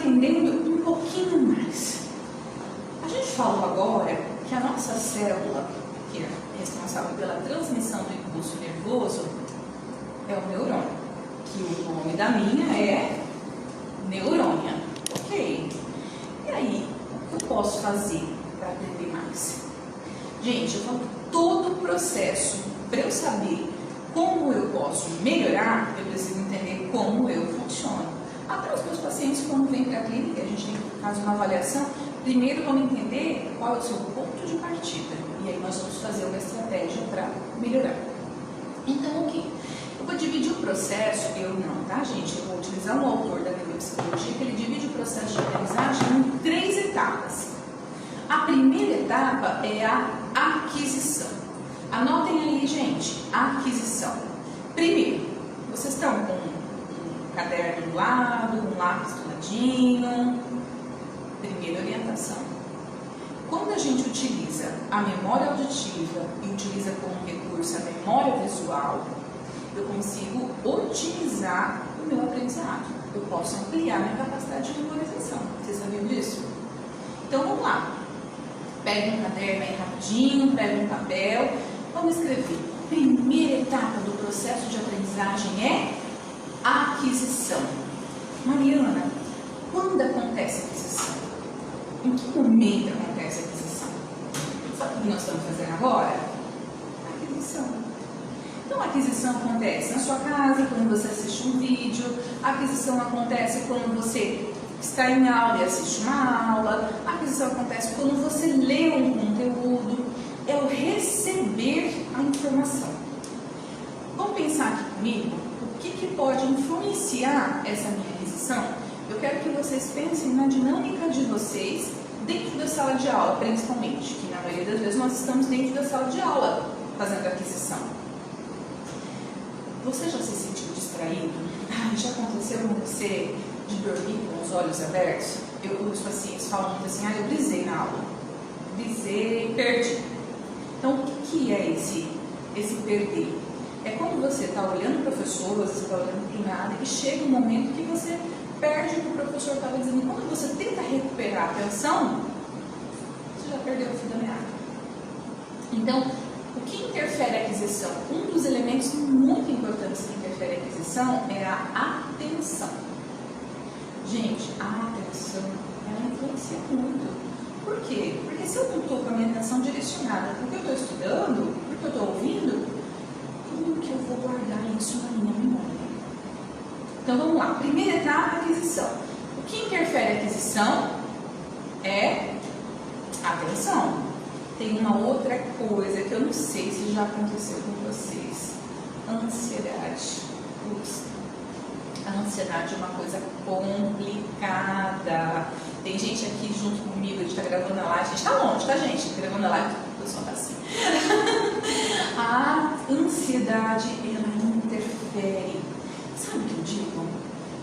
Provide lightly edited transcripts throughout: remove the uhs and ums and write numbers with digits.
entendendo um pouquinho mais. A gente falou agora que a nossa célula, que é responsável pela transmissão do impulso nervoso, é o neurônio, que o nome da minha é neurônia. Ok. E aí, o que eu posso fazer para aprender mais? Gente, eu falo todo o processo, para eu saber como eu posso melhorar, eu preciso entender como eu funciono. Até os meus pacientes, quando vêm para a clínica, a gente tem que fazer uma avaliação, primeiro vamos entender qual é o seu ponto de partida. E aí nós vamos fazer uma estratégia para melhorar. Então, o que? Eu vou dividir o processo, eu não, tá, gente? Eu vou utilizar um autor da neuropsicologia que ele divide o processo de aprendizagem em 3 etapas. A primeira etapa é a aquisição. Anotem aí, gente, aquisição. Primeiro, vocês estão com um caderno do lado, um lápis do ladinho. Primeira orientação. Quando a gente utiliza a memória auditiva e utiliza como recurso a memória visual, eu consigo otimizar o meu aprendizado. Eu posso ampliar minha capacidade de memorização. Vocês sabiam disso? Então, vamos lá. Pega um caderno aí rapidinho, pega um papel. Vamos escrever. Primeira etapa do processo de aprendizagem é aquisição. Mariana, quando acontece a aquisição? Em que momento acontece a aquisição? Sabe o que nós estamos fazendo agora? Aquisição. Então, a aquisição acontece na sua casa, quando você assiste um vídeo. A aquisição acontece quando você está em aula e assiste uma aula. A aquisição acontece quando você lê um conteúdo. É o receber a informação. Vamos pensar aqui comigo o que pode influenciar essa minha aquisição? Eu quero que vocês pensem na dinâmica de vocês dentro da sala de aula, principalmente, que na maioria das vezes nós estamos dentro da sala de aula fazendo a aquisição. Você já se sentiu distraído? Já aconteceu com você de dormir com os olhos abertos? Os pacientes falam muito assim, eu brisei na aula. Brisei, perdi. Então, o que é esse perder? É quando você está olhando o professor, você está olhando para nada, e chega um momento que você perde o que o professor estava dizendo. E quando você tenta recuperar a atenção, você já perdeu o fio da meada. Então, o que interfere a aquisição? Um dos elementos muito importantes que interfere a aquisição é a atenção. Gente, a atenção, ela influencia muito. Por quê? Porque se eu não estou com a minha atenção direcionada porque eu estou estudando, porque eu estou ouvindo, como que eu vou guardar isso na minha memória? Então vamos lá. Primeira etapa, aquisição. O que interfere a aquisição é a atenção. Tem uma outra coisa que eu não sei se já aconteceu com vocês. Ansiedade. A ansiedade é uma coisa complicada. Tem gente aqui junto comigo, a gente está gravando a live. A gente está longe, tá, gente? Gravando a live, o pessoal está assim. A ansiedade, ela interfere. Sabe o que eu digo?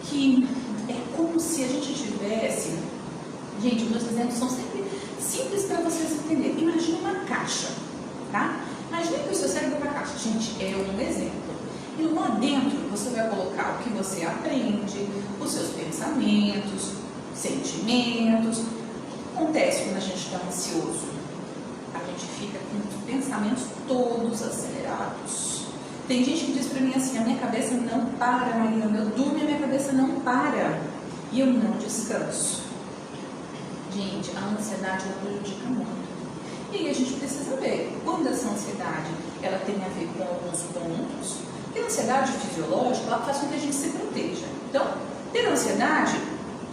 Que é como se a gente tivesse... Gente, os meus exemplos são sempre simples para vocês entenderem. Imagina uma caixa, tá? Imagina que o seu cérebro é uma caixa. Gente, é um exemplo. E lá dentro você vai colocar o que você aprende, os seus pensamentos, sentimentos. O que acontece quando a gente está ansioso? A gente fica com os pensamentos todos acelerados. Tem gente que diz pra mim assim, a minha cabeça não para, Mariana, eu durmo e a minha cabeça não para. E eu não descanso. Gente, a ansiedade ela prejudica muito. E aí a gente precisa ver, quando essa ansiedade ela tem a ver com alguns pontos, porque a ansiedade fisiológica ela faz com que a gente se proteja. Então, ter ansiedade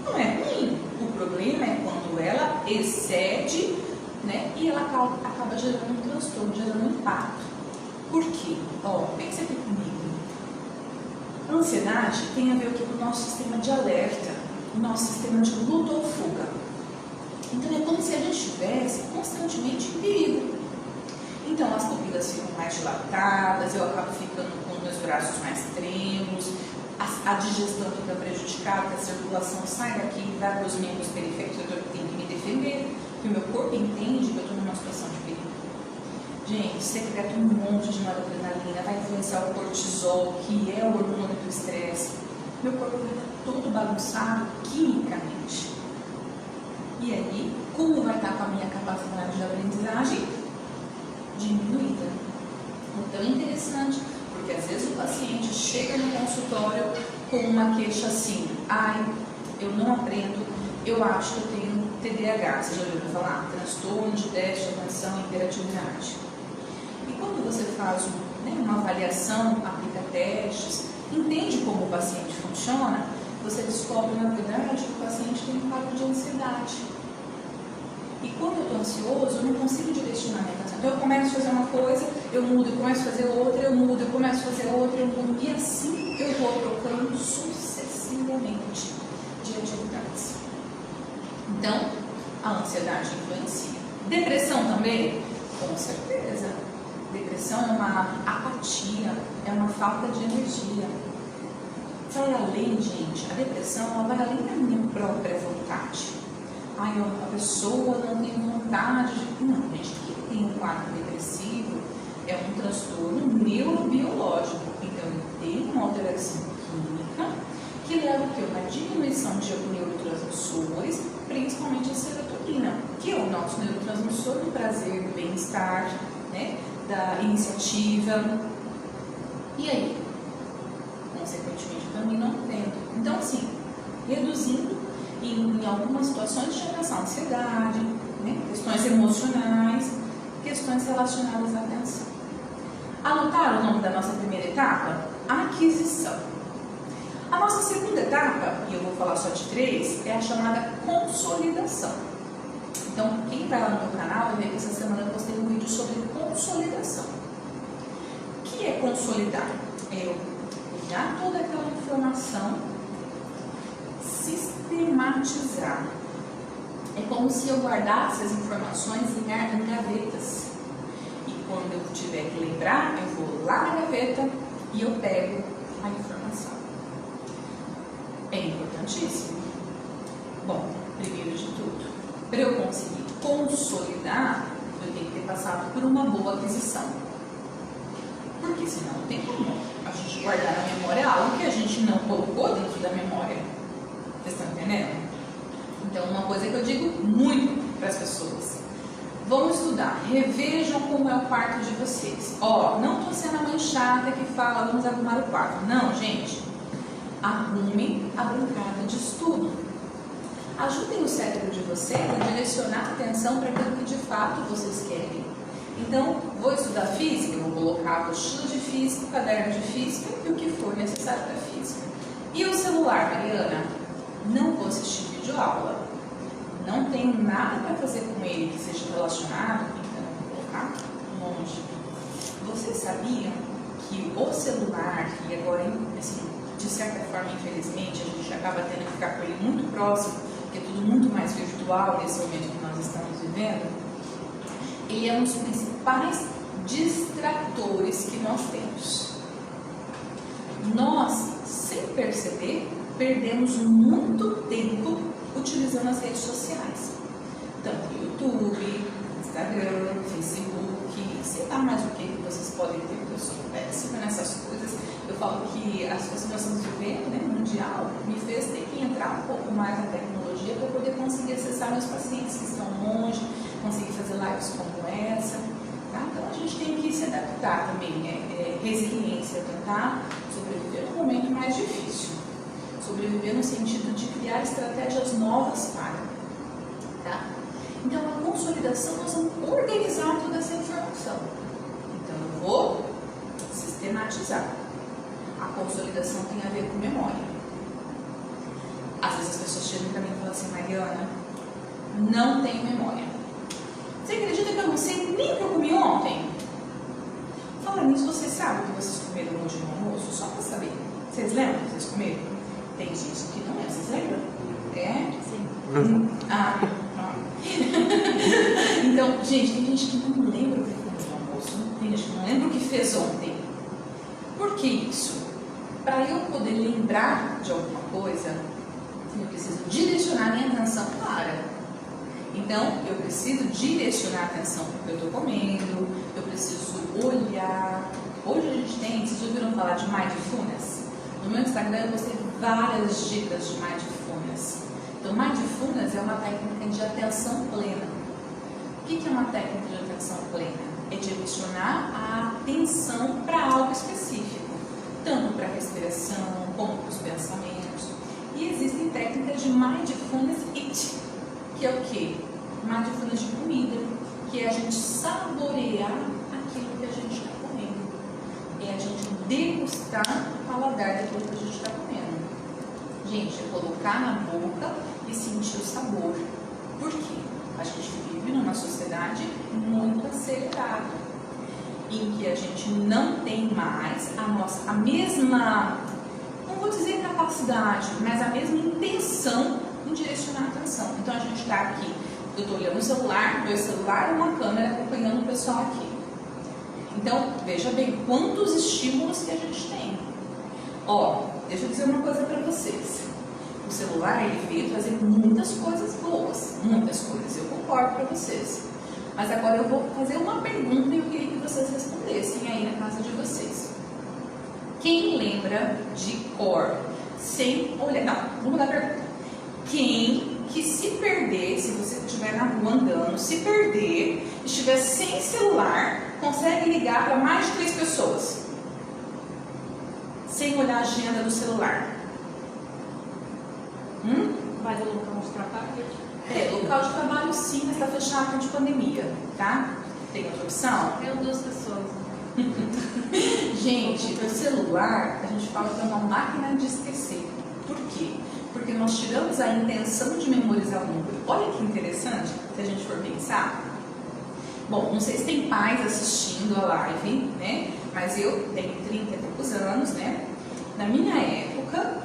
não é ruim. O problema é quando ela excede, né, e ela acaba gerando um transtorno, gerando um impacto. Por quê? Pensa aqui comigo. A ansiedade tem a ver com o nosso sistema de alerta, o nosso sistema de luta ou fuga. Então é como se a gente estivesse constantemente em perigo. Então as pupilas ficam mais dilatadas, eu acabo ficando com meus braços mais trêmulos, a digestão fica prejudicada, a circulação sai daqui e vai para os membros periféricos, eu tenho que me defender, porque o meu corpo entende que eu estou numa situação de perigo. Gente, secreta um monte de noradrenalina, vai influenciar o cortisol, que é o hormônio do estresse. Meu corpo vai estar todo bagunçado quimicamente. a minha capacidade de aprendizagem diminuída. Então é interessante, porque às vezes o paciente chega no consultório com uma queixa assim: ai, eu não aprendo, eu acho que eu tenho TDAH. Você já ouviu falar? Transtorno de déficit de atenção e hiperatividade. E quando você faz uma avaliação, aplica testes, entende como o paciente funciona, você descobre, na verdade, que o paciente tem um quadro de ansiedade. E quando eu estou ansioso, eu não consigo direcionar minha atenção. Então eu começo a fazer uma coisa, eu mudo, eu começo a fazer outra, eu mudo, eu começo a fazer outra, eu mudo. E assim eu vou trocando sucessivamente de atividades. Então, a ansiedade influencia. Depressão também? Com certeza. Depressão é uma apatia, é uma falta de energia. Vai além, gente. A depressão ela vai além da minha própria vontade. Ai, a pessoa não tem vontade de... Não, gente, quem tem um quadro depressivo é um transtorno neurobiológico. Então, ele tem uma alteração química que leva a uma diminuição de neurotransmissores, principalmente a serotonina, que é o nosso neurotransmissor do prazer, do bem-estar, né, da iniciativa. E aí? Consequentemente, também não tendo. Então, assim, reduzindo em algumas situações de geração ansiedade, né, questões emocionais, questões relacionadas à atenção. Anotaram o nome da nossa primeira etapa? Aquisição. A nossa segunda etapa, e eu vou falar só de 3, é a chamada consolidação. Então, quem vai lá no meu canal vai ver que essa semana eu postei um vídeo sobre consolidação. O que é consolidar? É eu pegar toda aquela informação, sistematizar. É como se eu guardasse as informações em gavetas. E quando eu tiver que lembrar, eu vou lá na gaveta e eu pego a informação. É importantíssimo. Bom, primeiro de tudo, para eu conseguir consolidar, eu tenho que ter passado por uma boa aquisição. Porque senão não tem como a gente guardar na memória algo que a gente não colocou dentro da memória. Vocês estão entendendo? Então, uma coisa que eu digo muito para as pessoas: vamos estudar, revejam como é o quarto de vocês. Ó, não estou sendo a mãe chata que fala, vamos arrumar o quarto. Não, gente. Arrumem a bancada de estudo. Ajudem o cérebro de vocês a direcionar a atenção para aquilo que de fato vocês querem. Então, vou estudar física, eu vou colocar a apostila de física, o caderno de física e o que for necessário para física. E o celular, Mariana? Não vou assistir videoaula. Não tenho nada para fazer com ele que seja relacionado, então vou colocar longe. Vocês sabiam que o celular, e agora, assim, de certa forma, infelizmente, a gente acaba tendo que ficar com ele muito próximo, porque é tudo muito mais virtual nesse momento que nós estamos vivendo, ele é um dos principais distratores que nós temos. Nós, sem perceber, perdemos muito tempo utilizando as redes sociais. Tanto YouTube, Instagram, Facebook, sei lá mais o que vocês podem ter, porque eu sou péssima nessas coisas. Eu falo que as coisas que nós estamos vivendo, né, mundial, me fez ter que entrar um pouco mais na tecnologia para poder conseguir acessar meus pacientes que estão longe, conseguir fazer lives como essa. Tá? Então a gente tem que se adaptar também, resiliência, tentar sobreviver num momento mais difícil. Sobreviver no sentido de criar estratégias novas para. Tá? Então a consolidação, nós vamos organizar toda essa informação. Então eu vou sistematizar. A consolidação tem a ver com memória. Às vezes as pessoas chegam para mim e falam assim: Mariana, não tenho memória. Você acredita que eu não sei nem o que eu comi ontem? Falando nisso, vocês sabem o que vocês comeram hoje no almoço? Só para saber. Vocês lembram que vocês comeram? Tem gente que não é, vocês lembram? É? Sim. Ah, então, gente, tem gente que não lembra o que comeu no almoço. Tem gente que não lembra o que fez ontem. Por que isso? Para eu poder lembrar de alguma coisa, eu preciso direcionar minha atenção para. Então, eu preciso direcionar a atenção para o que eu estou comendo, eu preciso olhar. Hoje a gente tem, vocês ouviram falar de Mindfulness? No meu Instagram eu postei várias dicas de Mindfulness. Então, Mindfulness é uma técnica de atenção plena. O que é uma técnica de atenção plena? É direcionar a atenção para algo específico, tanto para a respiração como para os pensamentos. E existem técnicas de mindfulness eating, que é o quê? Mindfulness de comida, que é a gente saborear aquilo que a gente está comendo. É a gente degustar o paladar daquilo que a gente está comendo. Gente, é colocar na boca e sentir o sabor. Por quê? A gente vive numa sociedade muito acelerada, em que a gente não tem mais a mesma, não vou dizer capacidade, mas a mesma intenção em direcionar a atenção. Então a gente está aqui, eu estou olhando o celular, meu celular e uma câmera acompanhando o pessoal aqui. Então, veja bem quantos estímulos que a gente tem. Ó, deixa eu dizer uma coisa para vocês. O celular, ele veio trazer muitas coisas boas, muitas coisas, eu concordo para vocês. Mas agora eu vou fazer uma pergunta e eu queria que vocês respondessem aí na casa de vocês. Quem lembra de cor, sem olhar, não, vamos mudar a pergunta. Quem que se perder, se você estiver na rua andando, se perder, estiver sem celular, consegue ligar para mais de 3 pessoas? Sem olhar a agenda do celular. Mas é local de trabalho? É, local de trabalho sim, mas está fechado de pandemia, tá? Tem outra opção? Eu 2 pessoas. Gente, o celular, a gente fala que é uma máquina de esquecer. Por quê? Porque nós tiramos a intenção de memorizar o número. Olha que interessante, se a gente for pensar. Bom, não sei se tem pais assistindo a live, né? Mas eu tenho 30 e poucos anos, né? Na minha época,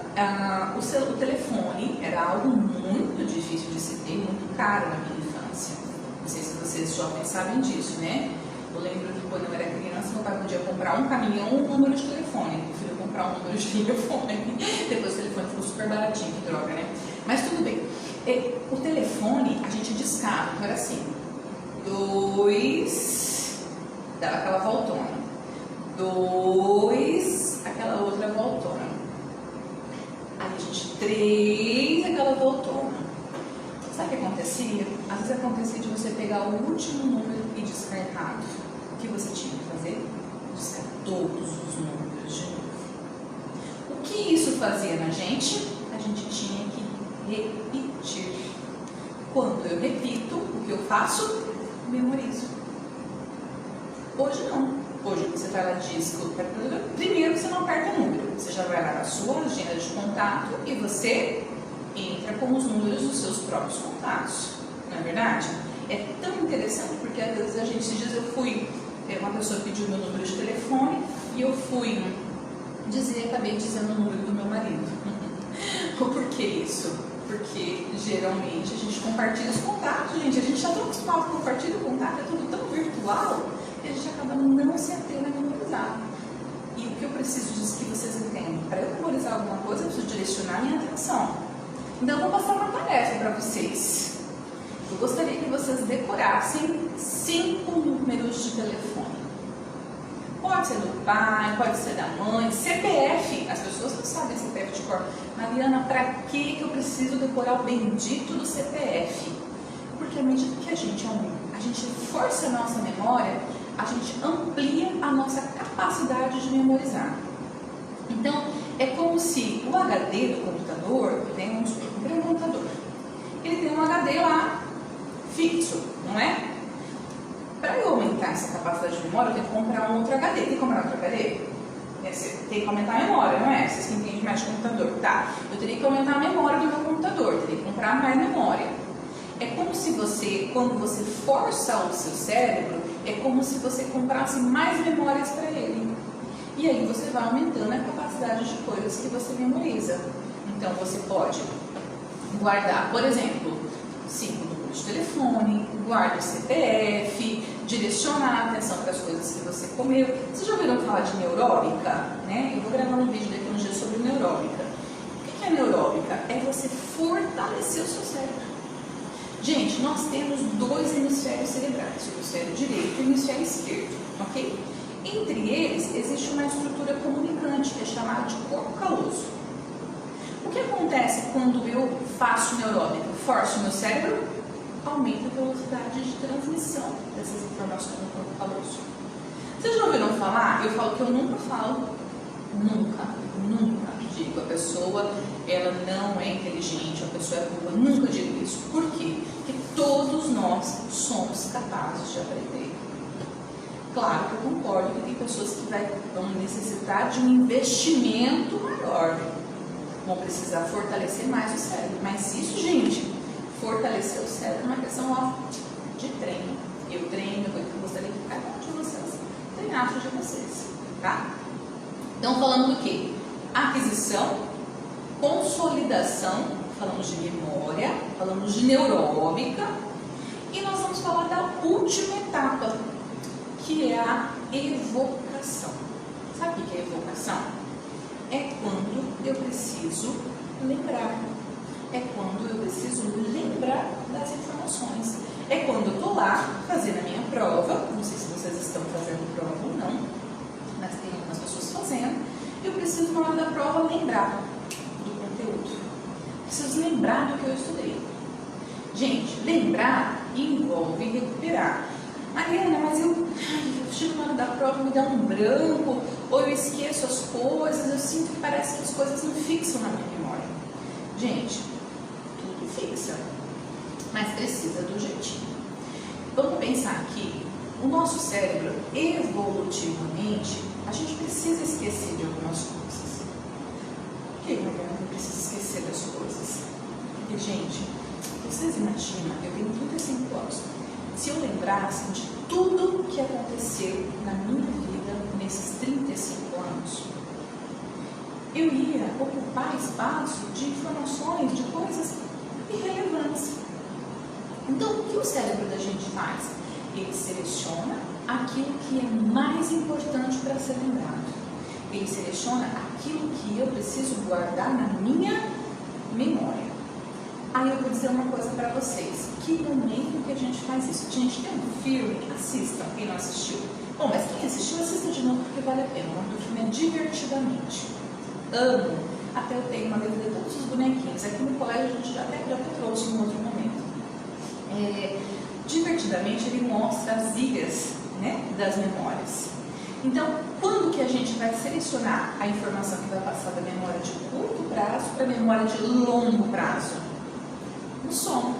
o telefone era algo muito difícil de se ter, muito caro na minha infância. Não sei se vocês jovens sabem disso, né? Eu lembro que quando eu era criança, meu pai podia comprar um caminhão ou um número de telefone. Eu prefiro comprar um número de telefone. Depois o telefone ficou super baratinho, que droga, né? Mas tudo bem. O telefone, a gente discava, então era assim. 2, dava aquela voltona. 2, aquela outra voltona. Aí a gente 3, aquela voltona. Sabe o que acontecia? Às vezes acontecia de você pegar o último número e descartar. O que você tinha que fazer? Descartar todos os números de novo. O que isso fazia na gente? A gente tinha que repetir. Quando eu repito, o que eu faço? Memorizo. Hoje não. Hoje você vai lá e diz, primeiro você não aperta o número, você já vai lá na sua agenda de contato e você entra com os números dos seus próprios contatos, não é verdade? É tão interessante porque às vezes a gente, esses dias eu fui, uma pessoa pediu meu número de telefone e eu fui acabei dizendo o número do meu marido. Por que isso? Porque geralmente a gente compartilha os contatos, gente, a gente está tão acostumado com compartilhar o contato, é tudo tão virtual, e a gente acaba não se atendo a memorizar. E o que eu preciso disso que vocês entendam? Para eu memorizar alguma coisa, eu preciso direcionar minha atenção. Então eu vou passar uma tarefa para vocês. Eu gostaria que vocês decorassem 5 números de telefone. Pode ser do pai, pode ser da mãe, CPF. As pessoas não sabem CPF de cor. Mariana, para que eu preciso decorar o bendito do CPF? Porque à medida que a gente força a nossa memória, a gente amplia a nossa capacidade de memorizar. Então, é como se o HD do computador, vamos comprar um computador, ele tem um HD lá fixo, não é? Para eu aumentar essa capacidade de memória, eu tenho que comprar um outro HD. Tem que comprar outro HD? Você tem que aumentar a memória, não é? Vocês que entendem mais de computador. Tá, eu teria que aumentar a memória do meu computador, teria que comprar mais memória. É como se você, quando você força o seu cérebro, é como se você comprasse mais memórias para ele. E aí você vai aumentando a capacidade de coisas que você memoriza. Então você pode guardar, por exemplo, 5 números de telefone, guarda o CPF, direcionar a atenção para as coisas que você comeu. Vocês já ouviram falar de neuróbica? Né? Eu vou gravar um vídeo daqui uns dias sobre neuróbica. O que é neuróbica? É você fortalecer o seu cérebro. Gente, nós temos 2 hemisférios cerebrais, o hemisfério direito e o hemisfério esquerdo, ok? Entre eles, existe uma estrutura comunicante, que é chamada de corpo caloso. O que acontece quando eu faço neuróbica? Forço o meu cérebro? aumenta a velocidade de transmissão dessas informações no corpo caloso. Vocês já ouviram falar? Eu falo que eu nunca falo, nunca digo a pessoa ela não é inteligente, a pessoa é burra, nunca digo isso. Por quê? Porque todos nós somos capazes de aprender. Claro que eu concordo que tem pessoas que vão necessitar de um investimento maior, vão precisar fortalecer mais o cérebro, mas isso, gente, fortalecer o cérebro é uma questão de treino. Eu treino, eu gostaria que cada um de vocês treinasse de vocês, tá? Então, falando do quê? Aquisição, consolidação, falamos de memória, falamos de neuróbica, e nós vamos falar da última etapa, que é a evocação. Sabe o que é evocação? É quando eu preciso lembrar. É quando eu preciso lembrar das informações. É quando eu estou lá fazendo a minha prova, não sei se vocês estão fazendo prova ou não, mas tem algumas pessoas fazendo. Eu preciso, na hora da prova, lembrar do conteúdo. Preciso lembrar do que eu estudei. Gente, lembrar envolve recuperar. Mariana, mas eu chego na hora da prova, me dá um branco, ou eu esqueço as coisas, eu sinto que parece que as coisas não fixam na minha memória. Gente, tudo fixa, mas precisa do jeitinho. Vamos pensar que o nosso cérebro, evolutivamente, a gente precisa esquecer de algumas coisas. Por que, Mariana, eu preciso esquecer das coisas? Porque, gente, vocês imaginam, eu tenho 35 anos. Se eu lembrasse de tudo que aconteceu na minha vida nesses 35 anos, eu ia ocupar espaço de informações, de coisas irrelevantes. Então, o que o cérebro da gente faz? Ele seleciona aquilo que é mais importante para ser lembrado. Ele seleciona aquilo que eu preciso guardar na minha memória. Aí eu vou dizer uma coisa para vocês. Que momento que a gente faz isso? Gente, tem um filme, assistam, quem não assistiu. Bom, mas quem assistiu, assista de novo porque vale a pena. O nome do filme é Divertidamente. Amo. Até eu tenho uma lista de todos os bonequinhos. Aqui no colégio a gente já até trouxe em outro momento. Divertidamente ele mostra as ilhas, né, das memórias. Então, quando que a gente vai selecionar a informação que vai passar da memória de curto prazo para a memória de longo prazo? No sono.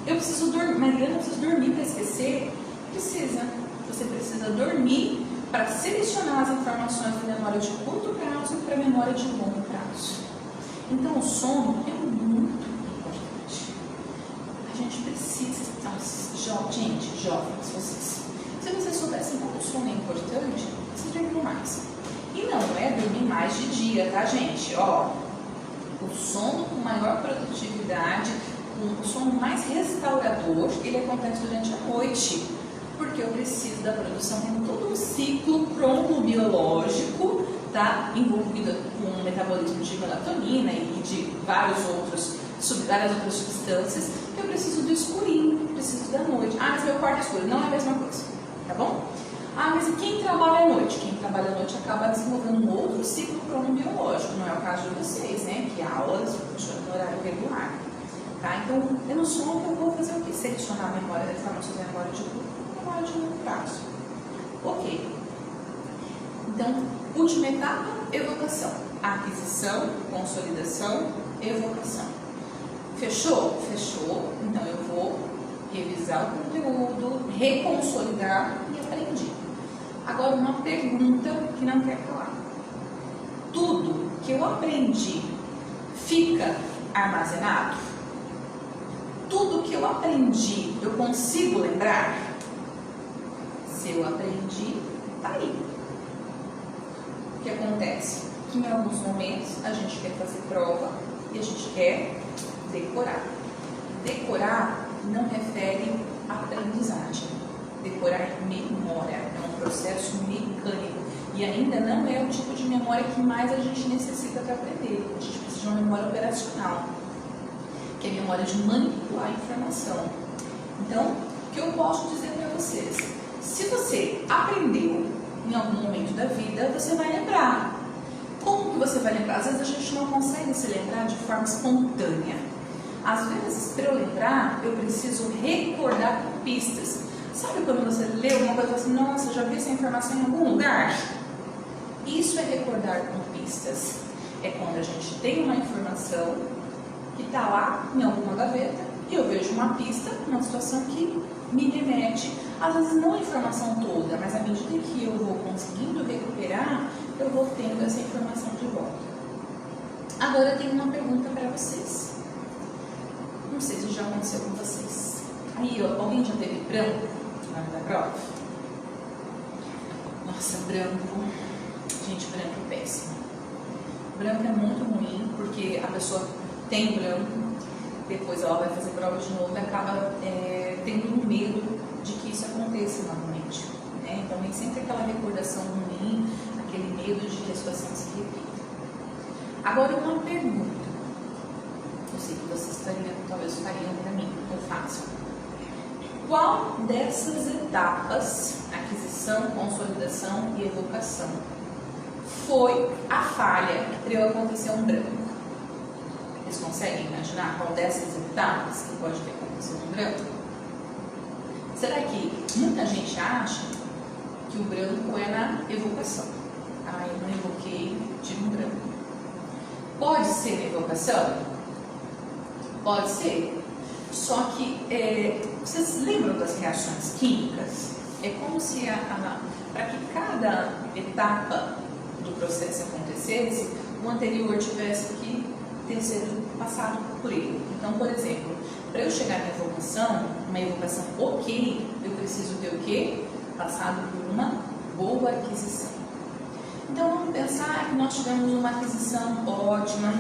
Eu preciso dormir, Mariana, eu preciso dormir para esquecer? Precisa. Você precisa dormir para selecionar as informações da memória de curto prazo para a memória de longo prazo. Então, o sono é muito importante. A gente precisa, gente, jovens, vocês, se vocês soubessem como o sono é importante, vocês dormiriam mais. E não é dormir mais de dia, tá, gente? O sono com maior produtividade, o sono mais restaurador, ele acontece durante a noite, porque eu preciso da produção, tem todo um ciclo cronobiológico, tá, envolvido com o metabolismo de melatonina e de várias outras substâncias, que eu preciso do escurinho, preciso da noite. Ah, mas meu quarto é escuro, não é a mesma coisa, tá bom? Ah, mas e quem trabalha à noite? Quem trabalha à noite acaba desenvolvendo um outro ciclo cronobiológico, não é o caso de vocês, né? Que aulas funcionam no horário regular. Tá? Então, eu no sono eu vou fazer o quê? Selecionar a memória da informação da memória de curto e memória de longo prazo. Ok. Então, última etapa, evocação. Aquisição, consolidação, evocação. Fechou? Fechou. Então, eu vou revisar o conteúdo, reconsolidar e aprendi. Agora, uma pergunta que não quer calar. Tudo que eu aprendi fica armazenado? Tudo que eu aprendi, eu consigo lembrar? Se eu aprendi, tá aí. O que acontece? Que em alguns momentos a gente quer fazer prova e a gente quer decorar. Decorar não refere à aprendizagem. Decorar é memória, é um processo mecânico e ainda não é o tipo de memória que mais a gente necessita para aprender. A gente precisa de uma memória operacional, que é a memória de manipular a informação. Então, o que eu posso dizer para vocês? Se você aprendeu em algum momento da vida, você vai lembrar. Como que você vai lembrar? Às vezes a gente não consegue se lembrar de forma espontânea. às vezes, para eu lembrar, eu preciso recordar com pistas. Sabe quando você lê alguma coisa e fala assim, nossa, já vi essa informação em algum lugar? Isso é recordar com pistas. É quando a gente tem uma informação que está lá em alguma gaveta e eu vejo uma pista, uma situação que me remete, às vezes não a informação toda, mas à medida que eu vou conseguindo recuperar, eu vou tendo essa informação de volta. Agora eu tenho uma pergunta para vocês. Não sei se já aconteceu com vocês. Aí, ó, alguém já teve branco na hora da prova? Nossa, branco. Gente, branco é péssimo. Branco é muito ruim, porque a pessoa tem branco, depois ela vai fazer prova de novo e acaba tendo um medo de que isso aconteça novamente. Né? Então, vem sempre aquela recordação ruim, aquele medo de que a situação se repita. Agora, uma pergunta. Eu sei que vocês talvez fariam para mim, eu faço. Qual dessas etapas, aquisição, consolidação e evocação, foi a falha para eu acontecer um branco? Vocês conseguem imaginar qual dessas etapas que pode ter acontecido um branco? Será que muita gente acha que o branco é na evocação? Ah, eu não evoquei, tive um branco. Pode ser na evocação? Pode ser. Só que, vocês lembram das reações químicas? É como se, para que cada etapa do processo acontecesse, o anterior tivesse que ter sido passado por ele. Então, por exemplo, para eu chegar na evocação, uma evocação ok, eu preciso ter o quê? Passado por uma boa aquisição. Então, vamos pensar que nós tivemos uma aquisição ótima,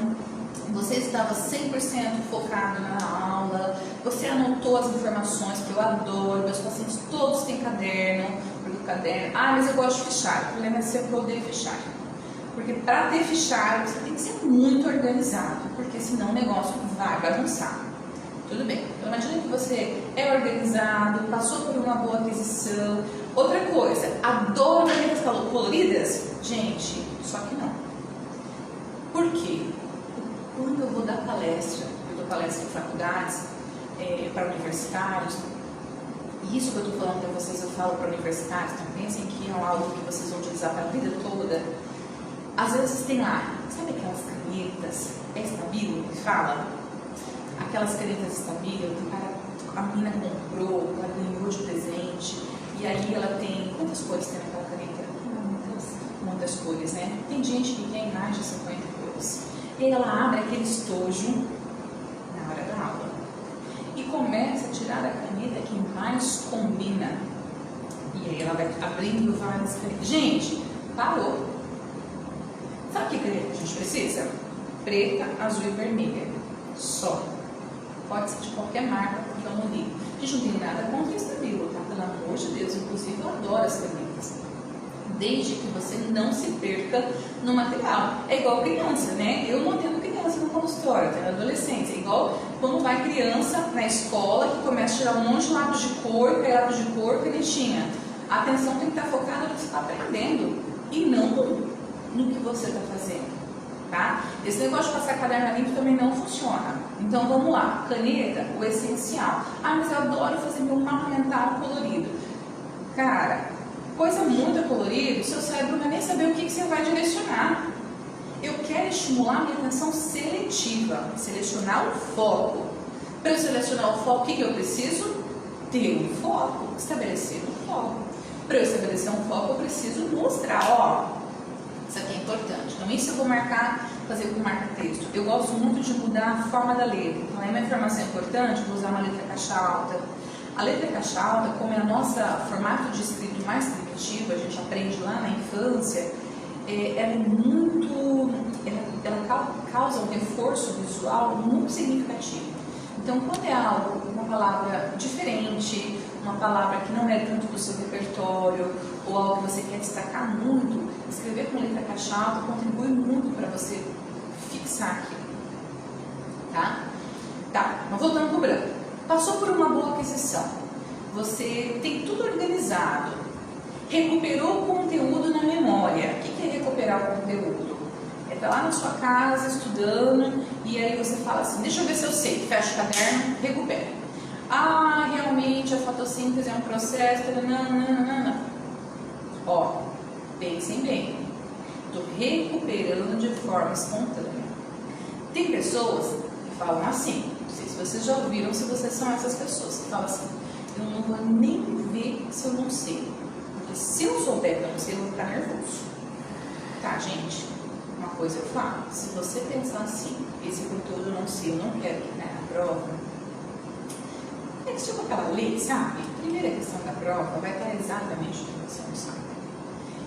você estava 100% focado na aula, você anotou as informações, que eu adoro, meus pacientes todos têm caderno, porque o caderno, mas eu gosto de fichar, o problema é você poder fichar. Porque para ter fichário, você tem que ser muito organizado, porque senão o negócio vai bagunçar. Tudo bem, então imagina que você é organizado, passou por uma boa aquisição. Outra coisa, adoro canetas coloridas? Gente, só que não. Por quê? Quando eu vou dar palestra, eu dou palestra em faculdades, para universitários, e isso que eu estou falando para vocês, eu falo para universitários, então pensem que é algo que vocês vão utilizar para a vida toda. Às vezes tem lá, sabe aquelas canetas Estabilo que fala? Aquelas canetas Estabilo que a menina comprou, ela ganhou de presente, e aí ela tem, quantas cores tem naquela caneta? Muitas cores, né? Tem gente que tem mais de 50 cores. E aí ela abre aquele estojo na hora da aula e começa a tirar a caneta que mais combina. E aí ela vai abrindo várias canetas. Gente, parou. Sabe que caneta a gente precisa? Preta, azul e vermelha. Só. Pode ser de qualquer marca, porque eu não ligo. A gente não tem nada contra esse Estabilo, tá? Pelo amor de Deus. Inclusive, eu adoro as canetas. Desde que você não se perca no material. É igual criança, né? Eu não atendo criança no consultório, eu atendo adolescente. É igual quando vai criança na escola que começa a tirar um monte de lápis de cor, canetinha. A atenção tem que estar focada no que você está aprendendo e não no que você está fazendo, tá? Esse negócio de passar caderno limpo também não funciona. Então vamos lá, caneta, o essencial. Mas eu adoro fazer meu mapa mental colorido. Cara, coisa muito colorida, o seu cérebro não vai nem saber o que você vai direcionar. Eu quero estimular minha atenção seletiva, selecionar o foco. Para eu selecionar o foco, o que eu preciso? Ter um foco, estabelecer um foco. Para eu estabelecer um foco, eu preciso mostrar, isso aqui é importante. Então, isso eu vou marcar, fazer com marca-texto. Eu gosto muito de mudar a forma da letra. Então, é uma informação importante, vou usar uma letra caixa alta. A letra caixa alta, como é o nosso formato de escrito mais primitivo, a gente aprende lá na infância, ela é muito, ela causa um reforço visual muito significativo. Então, quando é algo, uma palavra diferente, uma palavra que não é tanto do seu repertório, ou algo que você quer destacar muito, escrever com letra caixa alta contribui muito para você fixar aquilo. Tá? Mas voltando para o branco. Passou por uma boa aquisição. Você tem tudo organizado. Recuperou o conteúdo na memória. O que é recuperar o conteúdo? É está lá na sua casa estudando e aí você fala assim, deixa eu ver se eu sei, fecha o caderno, recupera. Ah, realmente a fotossíntese é um processo, não. Ó, pensem bem, estou recuperando de forma espontânea. Tem pessoas que falam assim, não sei se vocês já ouviram, se vocês são essas pessoas que falam assim, eu não vou nem ver se eu não sei, porque se eu souber que eu não sei, eu vou ficar nervoso. Tá, gente? Uma coisa eu falo, se você pensar assim, esse conteúdo eu não sei, eu não quero que caia na prova, é que tipo aquela lei, sabe? Primeira questão da prova vai estar exatamente o que você não sabe.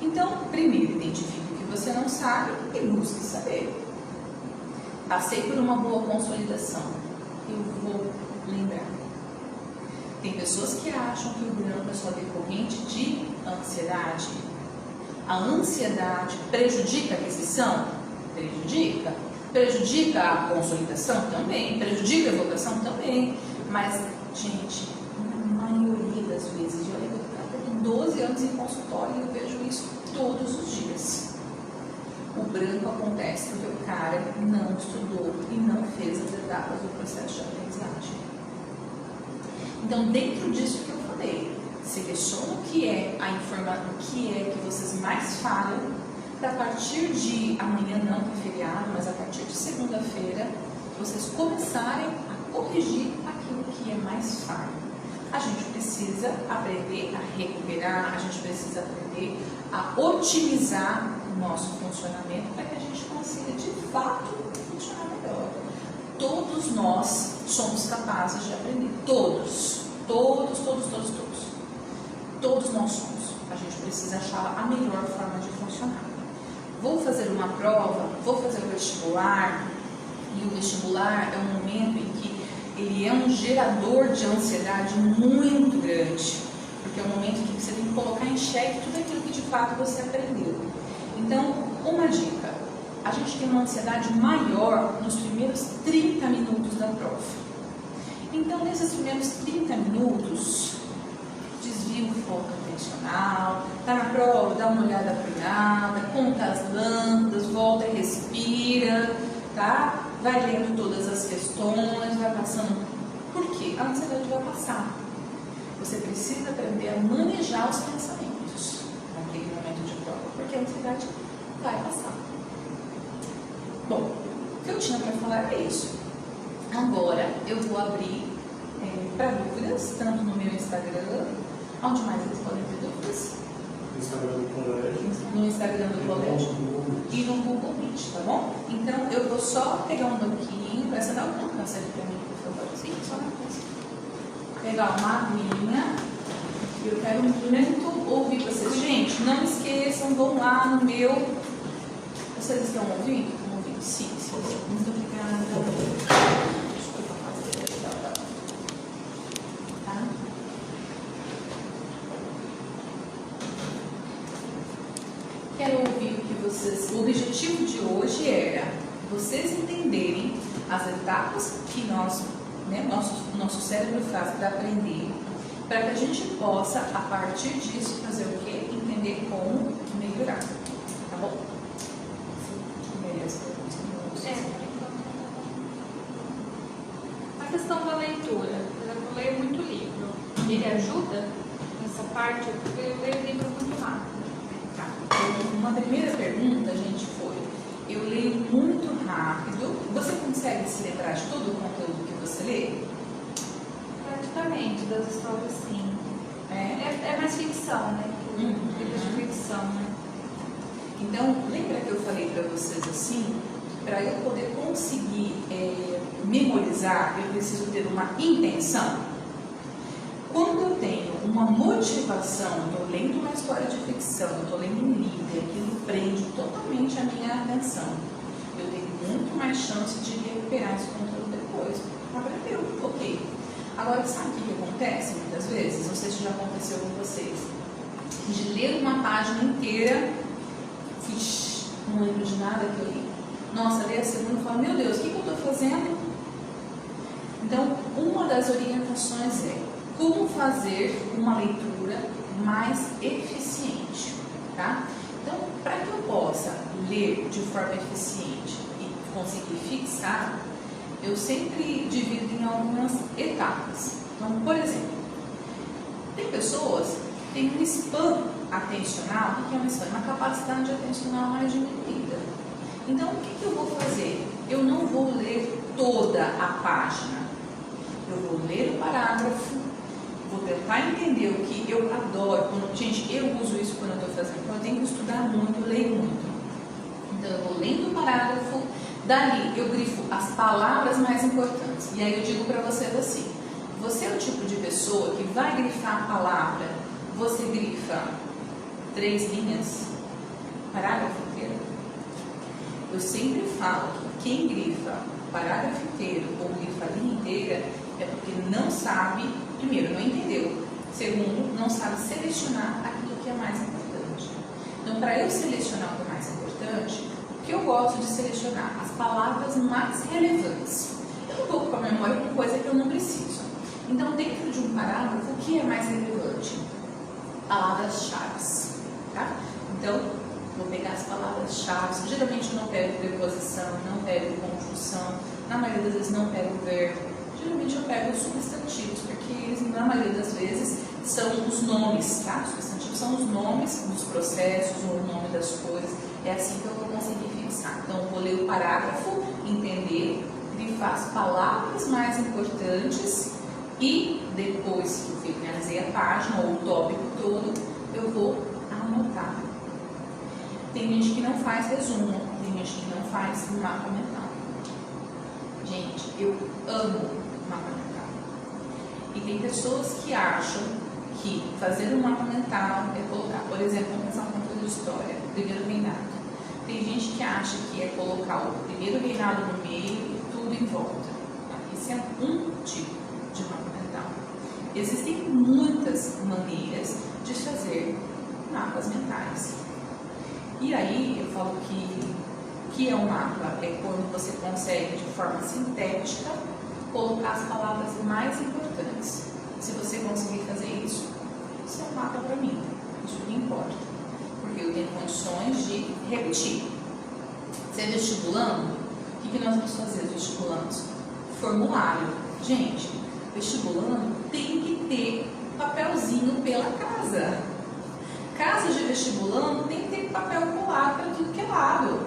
Então, primeiro identifique o que você não sabe e busque saber. Passei por uma boa consolidação, eu vou lembrar. Tem pessoas que acham que o branco é só decorrente de ansiedade. A ansiedade prejudica a aquisição? Prejudica. Prejudica a consolidação? Também. Prejudica a evocação? Também. Mas, gente, na maioria das vezes, eu tenho 12 anos em consultório e eu vejo isso todos os dias. O branco acontece porque o cara não estudou e não fez as etapas do processo de aprendizagem. Então, dentro disso que eu falei, seleciona o que é a informação, o que é que vocês mais falham, para a partir de amanhã não é feriado, mas a partir de segunda-feira, vocês começarem a corrigir aquilo que é mais falho. A gente precisa aprender a recuperar, a gente precisa aprender a otimizar o nosso funcionamento para que a gente consiga de fato funcionar melhor. Todos nós somos capazes de aprender, todos nós somos. A gente precisa achar a melhor forma de funcionar. Vou fazer uma prova, vou fazer o vestibular, e o vestibular é um momento em que ele é um gerador de ansiedade muito grande, porque é um momento em que você tem que colocar em xeque tudo aquilo que de fato você aprendeu. Então, uma dica, a gente tem uma ansiedade maior nos primeiros 30 minutos da prova. Então, nesses primeiros 30 minutos, desvia o foco atencional, tá na prova, dá uma olhada por nada, conta as lâmpadas, volta e respira, tá? Vai lendo todas as questões, vai passando. Por quê? A ansiedade vai passar. Você precisa aprender a manejar os pensamentos naquele momento de prova, porque a ansiedade vai passar. Bom, o que eu tinha para falar é isso. Agora eu vou abrir para dúvidas, tanto no meu Instagram, onde mais eles podem ter dúvidas? No Instagram do colégio. No Instagram do colégio e no Google Meet, tá bom? Então eu vou só pegar um banquinho, essa dá um alcance ali para mim, por favor. Sim, só na coisa. Pegar uma aguinha. Eu quero muito ouvir vocês. Gente, não esqueçam, vão lá no meu. Vocês estão ouvindo? Estão ouvindo? Sim, sim. Muito obrigada. Desculpa fazer. Tá? Quero ouvir o que vocês. O objetivo de hoje era vocês entenderem as etapas que nosso cérebro faz para aprender, para que a gente possa, a partir disso, fazer o quê? Entender como melhorar. Tá bom? Beleza. A questão da leitura. Por exemplo, eu leio muito livro. Ele ajuda nessa parte? Porque eu leio livro muito rápido. Tá. Então, uma primeira pergunta, gente, foi: eu leio muito rápido. Você consegue se lembrar de todo o conteúdo que você lê? Praticamente, das histórias, sim. É mais ficção, né? Livros de ficção, né? Então, lembra que eu falei para vocês assim? Para eu poder conseguir memorizar, eu preciso ter uma intenção. Quando eu tenho uma motivação, estou lendo uma história de ficção, estou lendo um livro, e aquilo prende totalmente a minha atenção, eu tenho muito mais chance de recuperar esse conteúdo depois. Aprendeu, ok. Agora, sabe o que acontece muitas vezes? Não sei se já aconteceu com vocês. De ler uma página inteira, não lembro de nada que eu li. Nossa, ler a segunda e falo, meu Deus, o que eu estou fazendo? Então, uma das orientações é como fazer uma leitura mais eficiente, tá? Então, para que eu possa possa ler de forma eficiente e conseguir fixar, eu sempre divido em algumas etapas. Então, por exemplo, tem pessoas que têm um span atencional. O que é um span? Uma capacidade atencional mais diminuída. Então, o que eu vou fazer? Eu não vou ler toda a página. Eu vou ler o parágrafo, vou tentar entender o que eu adoro. Gente, eu uso isso quando eu estou fazendo. Então, eu tenho que estudar muito, eu leio muito. Então, eu vou lendo o parágrafo, dali eu grifo as palavras mais importantes. E aí eu digo para vocês assim, você é o tipo de pessoa que vai grifar a palavra, você grifa 3 linhas, parágrafo inteiro. Eu sempre falo que quem grifa o parágrafo inteiro ou grifa a linha inteira é porque não sabe, primeiro, não entendeu, segundo, não sabe selecionar aquilo que é mais importante. Então, para eu selecionar o que é mais importante, o que eu gosto de selecionar? As palavras mais relevantes. Eu não vou com a memória com coisa que eu não preciso. Então, dentro de um parágrafo, o que é mais relevante? Palavras-chave. Tá? Então, vou pegar as palavras-chave. Geralmente eu não pego preposição, não pego conjunção, na maioria das vezes não pego verbo. Geralmente eu pego os substantivos, porque eles, na maioria das vezes, são os nomes, tá? Os substantivos são os nomes dos processos, ou o nome das coisas. É assim que eu vou conseguir fixar. Então, eu vou ler o parágrafo, entender, grifar as palavras mais importantes e depois que eu finalizei a página ou o tópico todo, eu vou anotar. Tem gente que não faz resumo, tem gente que não faz mapa mental. Gente, eu amo mapa mental. E tem pessoas que acham que fazer um mapa mental é colocar, por exemplo, vamos pensar um conto de história, primeiro reinado. Tem gente que acha que é colocar o primeiro reinado no meio e tudo em volta. Esse é um tipo de mapa mental. Existem muitas maneiras de fazer mapas mentais. E aí eu falo que é um mapa, é quando você consegue de forma sintética colocar as palavras mais importantes. Se você conseguir fazer isso, isso é um mapa para mim. Isso não importa, porque eu tenho condições de repetir. Se é vestibulando, o que nós vamos fazer vestibulandos? Formulário. Gente, vestibulando tem que ter papelzinho pela casa. Casas de vestibulando tem que ter papel colado para tudo que é lado.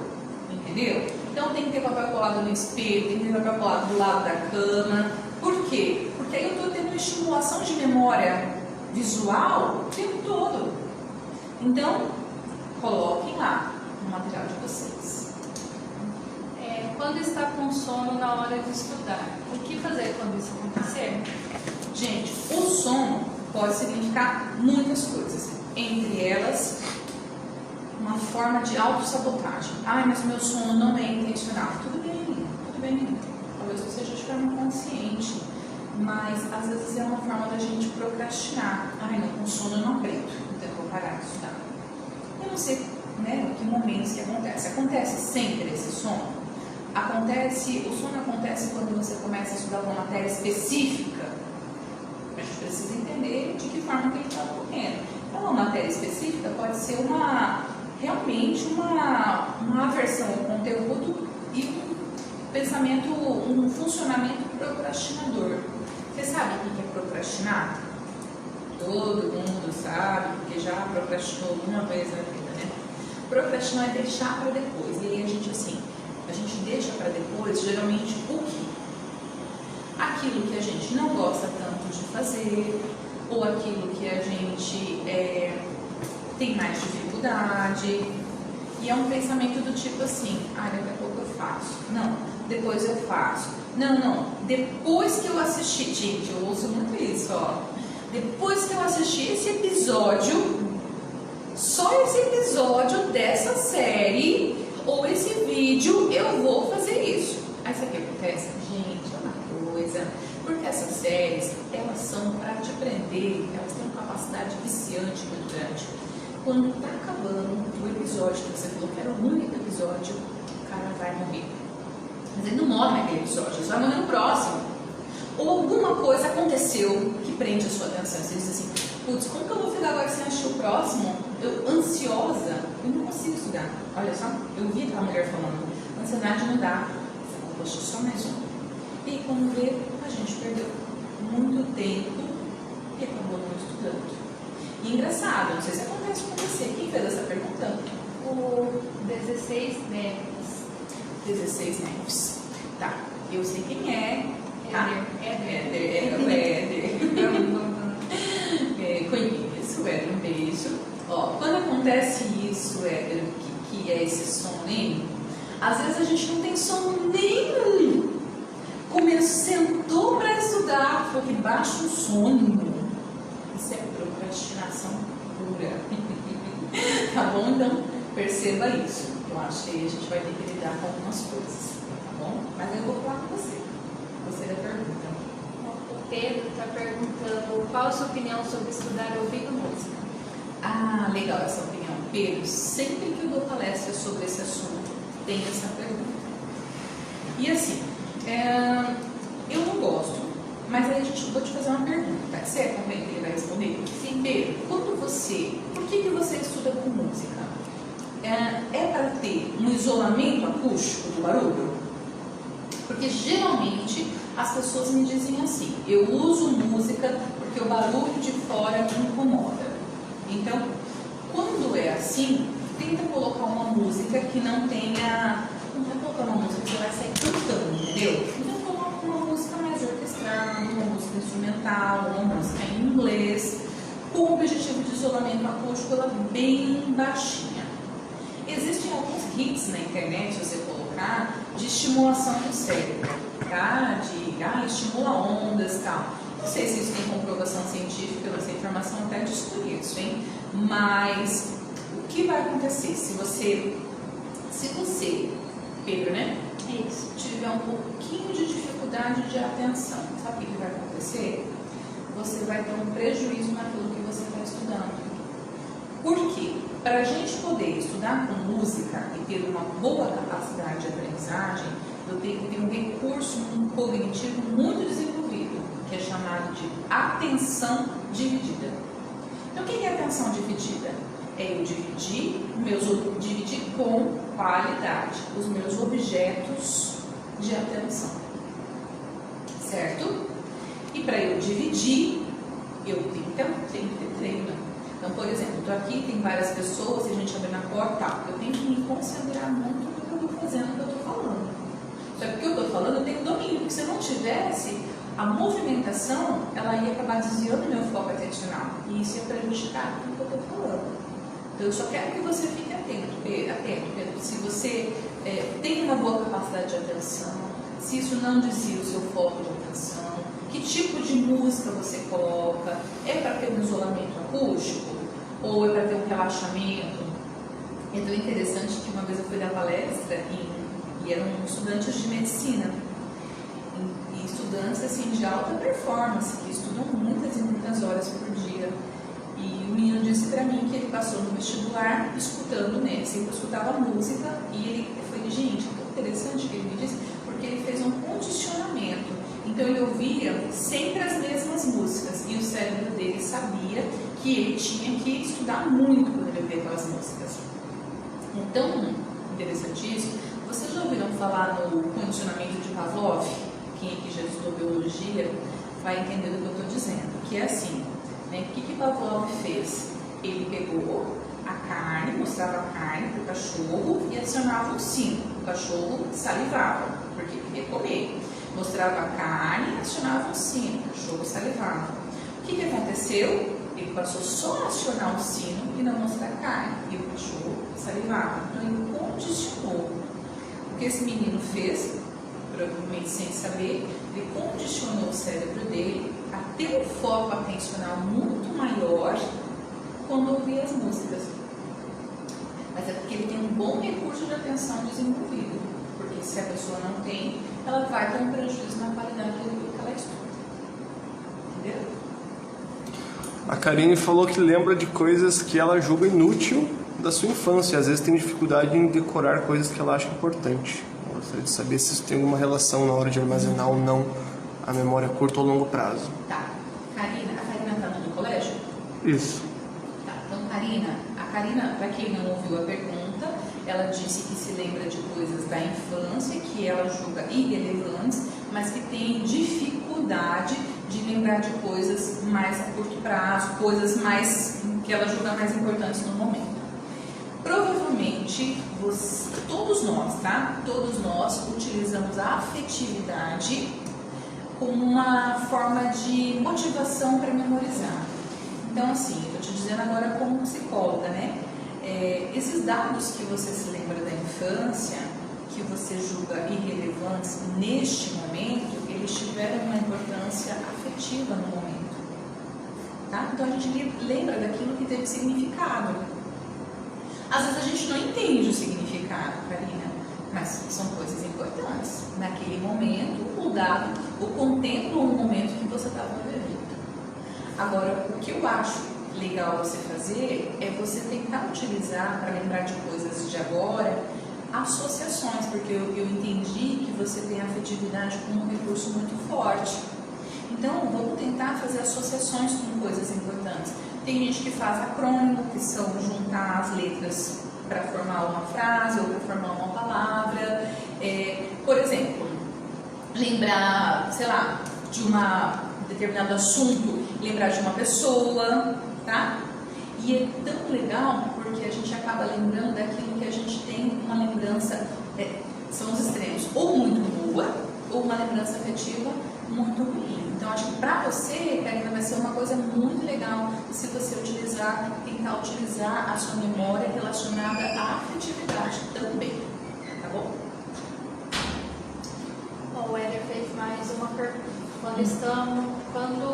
Entendeu? Então tem que ter papel colado no espelho, tem que ter papel colado do lado da cama. Por quê? Porque aí eu estou tendo estimulação de memória visual o tempo todo. Então, coloquem lá no material de vocês. Quando está com sono na hora de estudar, o que fazer quando isso acontecer? Gente, o sono pode significar muitas coisas. Entre elas, uma forma de autossabotagem. Mas o meu sono não é intencional. Tudo bem. Talvez você seja de forma consciente, mas às vezes é uma forma da gente procrastinar. Com sono eu não aguento, então eu vou parar de estudar. Eu não sei, né, que momentos que acontece. Acontece sempre esse sono? O sono acontece quando você começa a estudar uma matéria específica. A gente precisa entender de que forma que ele está ocorrendo. Então, uma matéria específica pode ser realmente uma aversão ao conteúdo e um pensamento, um funcionamento procrastinador. Você sabe o que é procrastinar? Todo mundo sabe, porque já procrastinou alguma vez na vida, né? Procrastinar é deixar para depois. E aí a gente deixa para depois, geralmente, o quê? Aquilo que a gente não gosta tanto de fazer, ou aquilo que a gente tem mais dificuldade. E é um pensamento do tipo assim, daqui a pouco eu faço. Não, depois eu faço. Não, depois que eu assisti, gente, eu ouço muito isso, ó. Depois que eu assisti esse episódio, só esse episódio dessa série, ou esse vídeo, eu vou fazer isso. Aí sabe o que acontece? Gente, é uma coisa, porque essas séries, elas são para te prender, elas têm uma capacidade viciante muito grande. Quando está acabando o episódio que você falou que era o único episódio, o cara vai morrer. Mas ele não morre naquele episódio, ele vai morrer no próximo. Ou alguma coisa aconteceu que prende a sua atenção. Você diz assim, putz, como que eu vou ficar agora sem assistir o próximo? Eu, ansiosa, eu não consigo estudar. Olha só, eu vi aquela mulher falando, ansiedade não dá. Você falou, poxa, só mais um. E quando vê, a gente perdeu muito tempo e acabou não estudando. E engraçado, não sei se acontece com você. Quem fez essa pergunta? O 16 Neves. 16 Neves. Tá, eu sei quem é. Tá? Éder. É o Éder. Conheço o Éder, um beijo. Ó, quando acontece isso, Éder, que é esse sono, às vezes a gente não tem sono nenhum. Sentou para estudar, foi que baixa um sono. Isso é procrastinação pura. Tá bom? Então, perceba isso. Eu acho que aí a gente vai ter que lidar com algumas coisas. Tá bom? Mas eu vou falar com você. Você da pergunta. O Pedro está perguntando qual a sua opinião sobre estudar ouvindo música. Ah, legal essa opinião. Pedro, sempre que eu dou palestra sobre esse assunto, tem essa pergunta. E assim, eu não gosto, mas aí vou te fazer uma pergunta. Você é também que ele vai responder? Sim, Pedro, por que você estuda com música? É para ter um isolamento acústico do barulho? Porque geralmente as pessoas me dizem assim, eu uso música porque o barulho de fora me incomoda. Então, quando é assim, tenta colocar uma música que não tenha... Não vai colocar uma música que você vai sair cantando, entendeu? Então, coloca uma música mais orquestrada, uma música instrumental, uma música em inglês, com o objetivo de isolamento acústico, ela bem baixinha. Existem alguns hits na internet, se você colocar, de estimulação do cérebro, tá? Estimula ondas e tal. Não sei se isso tem comprovação científica, essa informação até desconheço, hein? Mas o que vai acontecer se você, Pedro, né? Isso. Tiver um pouquinho de dificuldade de atenção, sabe o que vai acontecer? Você vai ter um prejuízo naquilo que você está estudando. Por quê? Para a gente poder estudar com música e ter uma boa capacidade de aprendizagem, eu tenho que ter um recurso cognitivo muito desenvolvido, que é chamado de atenção dividida. Então, o que é atenção dividida? É eu dividir com qualidade os meus objetos de atenção, certo? E para eu dividir, eu tenho que ter treino. Então, por exemplo, estou aqui, tem várias pessoas, e a gente abre na porta, tá? Eu tenho que me concentrar muito no que eu estou fazendo, no que eu estou falando. Só que o que eu estou falando, eu tenho domínio, porque se eu não tivesse, a movimentação, ela ia acabar desviando meu foco atencional, e isso ia prejudicar tudo que eu estou falando. Então, eu só quero que você fique atento, Pedro. Se você tem uma boa capacidade de atenção, se isso não desvia o seu foco de atenção, que tipo de música você coloca, é para ter um isolamento acústico ou é para ter um relaxamento? É tão interessante que uma vez eu fui dar palestra e eram estudantes de medicina, e estudantes assim, de alta performance, que estudam muitas e muitas horas por dia. E o menino disse para mim que ele passou no vestibular escutando, né? Ele sempre escutava música e ele foi, gente, tão interessante que ele me disse, porque ele fez um condicionamento. Então ele ouvia sempre as mesmas músicas e o cérebro dele sabia que ele tinha que estudar muito quando ele ouvia aquelas músicas. Então, interessante isso. Vocês já ouviram falar no condicionamento de Pavlov? Quem aqui já estudou biologia vai entender do que eu estou dizendo. Que é assim, né? O que Pavlov fez? Ele pegou a carne, mostrava a carne para o cachorro e adicionava um sino. O cachorro salivava, porque queria comer. Mostrava a carne e acionava um sino. O cachorro salivava. O que aconteceu? Ele passou só a acionar o sino e não mostrar a carne. E o cachorro salivava. Então ele condicionou. O que esse menino fez, provavelmente sem saber, ele condicionou o cérebro dele a ter um foco atencional muito maior quando ouvia as músicas. Mas é porque ele tem um bom recurso de atenção desenvolvido. Porque se a pessoa não tem, ela vai ter um prejuízo na qualidade do que ela estuda. Entendeu? A Karine falou que lembra de coisas que ela julga inútil da sua infância. Às vezes tem dificuldade em decorar coisas que ela acha importante. Eu gostaria de saber se isso tem alguma relação na hora de armazenar ou não a memória a curto ou longo prazo. Tá. A Karina tá no colégio? Isso. Tá, então, a Karina, para quem não ouviu a pergunta, ela disse que se lembra de coisas da infância que ela julga irrelevantes, mas que tem dificuldade de lembrar de coisas mais a curto prazo, coisas mais que ela julga mais importantes no momento. Provavelmente, todos nós, tá? Todos nós utilizamos a afetividade como uma forma de motivação para memorizar. Então, assim, eu tô te dizendo agora como psicóloga, né? Esses dados que você se lembra da infância, que você julga irrelevantes neste momento, eles tiveram uma importância afetiva no momento. Tá? Então a gente lembra daquilo que teve significado. Às vezes a gente não entende o significado, Karina, mas são coisas importantes. Naquele momento, o dado, o contempla o momento que você estava vivendo. Agora, o que eu acho legal você fazer é você tentar utilizar, para lembrar de coisas de agora, associações, porque eu entendi que você tem a afetividade como um recurso muito forte. Então, vamos tentar fazer associações com coisas importantes. Tem gente que faz acrônimo, que são juntar as letras para formar uma frase ou para formar uma palavra. Por exemplo, lembrar, sei lá, de um determinado assunto, lembrar de uma pessoa, tá? E é tão legal porque a gente acaba lembrando daquilo que a gente tem uma lembrança, são os extremos, ou muito boa, ou uma lembrança afetiva muito ruim. Então, acho que para você, Karina, vai ser uma coisa muito legal se você tentar utilizar a sua memória relacionada à afetividade também, tá bom? Bom, o Éder fez mais uma pergunta. Quando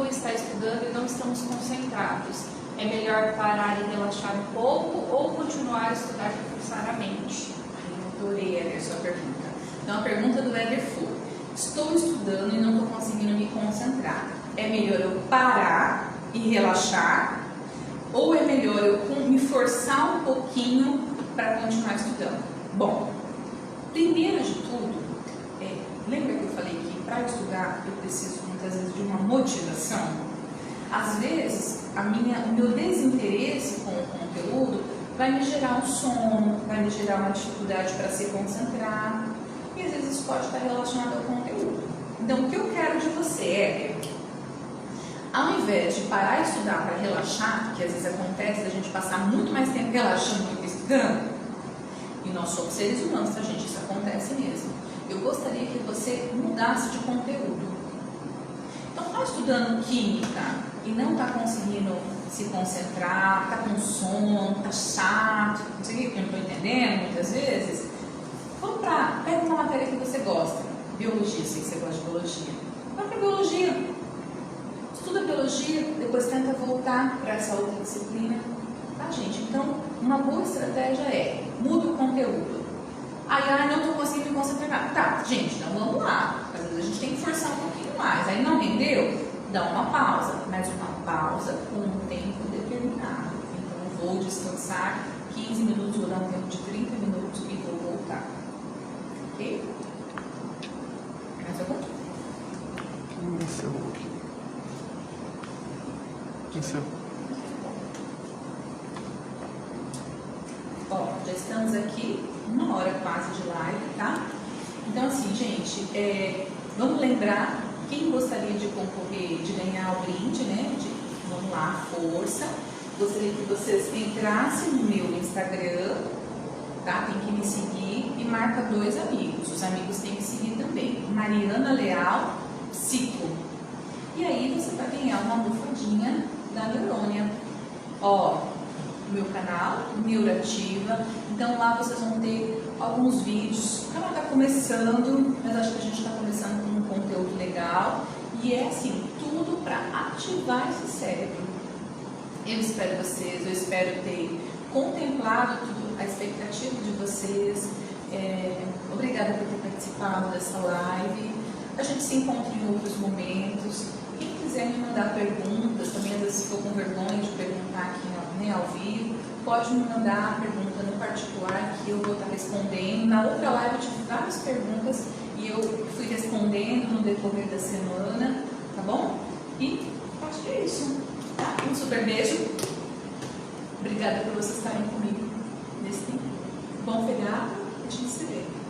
está estudando e não estamos concentrados, é melhor parar e relaxar um pouco ou continuar a estudar para forçar a mente? Eu adorei, Éder, sua pergunta. Então, a pergunta do Éder foi: estou estudando e não estou conseguindo me concentrar. É melhor eu parar e relaxar? Ou é melhor eu me forçar um pouquinho para continuar estudando? Bom, primeiro de tudo, lembra que eu falei que para estudar eu preciso muitas vezes de uma motivação? Às vezes, o meu desinteresse com o conteúdo vai me gerar um sono, vai me gerar uma dificuldade para se concentrar. E às vezes isso pode estar relacionado ao conteúdo. Então, o que eu quero de você é, ao invés de parar de estudar para relaxar, que às vezes acontece da gente passar muito mais tempo relaxando do que estudando, e nós somos seres humanos, tá, gente? Isso acontece mesmo. Eu gostaria que você mudasse de conteúdo. Então, está estudando química e não está conseguindo se concentrar, está com sono, está chato, não sei o que eu não estou entendendo muitas vezes. Pega uma matéria que você gosta, biologia, sei que você gosta de biologia. Vai para biologia, estuda biologia, depois tenta voltar para essa outra disciplina, tá, gente? Então, uma boa estratégia é, muda o conteúdo. Não estou conseguindo me concentrar. Tá, gente, então vamos lá. Às vezes a gente tem que forçar um pouquinho mais. Aí não rendeu, dá uma pausa, mas uma pausa com um tempo determinado. Então, eu vou descansar 15 minutos, vou dar um tempo de 30 minutos e vou voltar. Ok? Mais algum? Ó, já estamos aqui, 1 hora quase de live, tá? Então, assim, gente, vamos lembrar, quem gostaria de concorrer, de ganhar o brinde, né? Vamos lá, força. Gostaria que vocês entrassem no meu Instagram, tá? Tem que me seguir e marca 2 amigos. Os amigos têm que seguir também. Mariana Leal, Psico. E aí você vai ganhar uma almofadinha da Neurônia. Ó, meu canal, Neurativa. Então lá vocês vão ter alguns vídeos. O canal está começando, mas acho que a gente está começando com um conteúdo legal. E é assim, tudo para ativar esse cérebro. Eu espero vocês, eu espero ter contemplado tudo, a expectativa de vocês. Obrigada por ter participado dessa live. A gente se encontra em outros momentos. Quem quiser me mandar perguntas, também às vezes ficou com vergonha de perguntar aqui ao vivo, pode me mandar a pergunta no particular que eu vou estar respondendo. Na outra live eu tive várias perguntas e eu fui respondendo no decorrer da semana, tá bom? E acho que é isso. Tá? Um super beijo. Obrigada por vocês estarem comigo nesse tempo. Bom feriado. A gente se vê.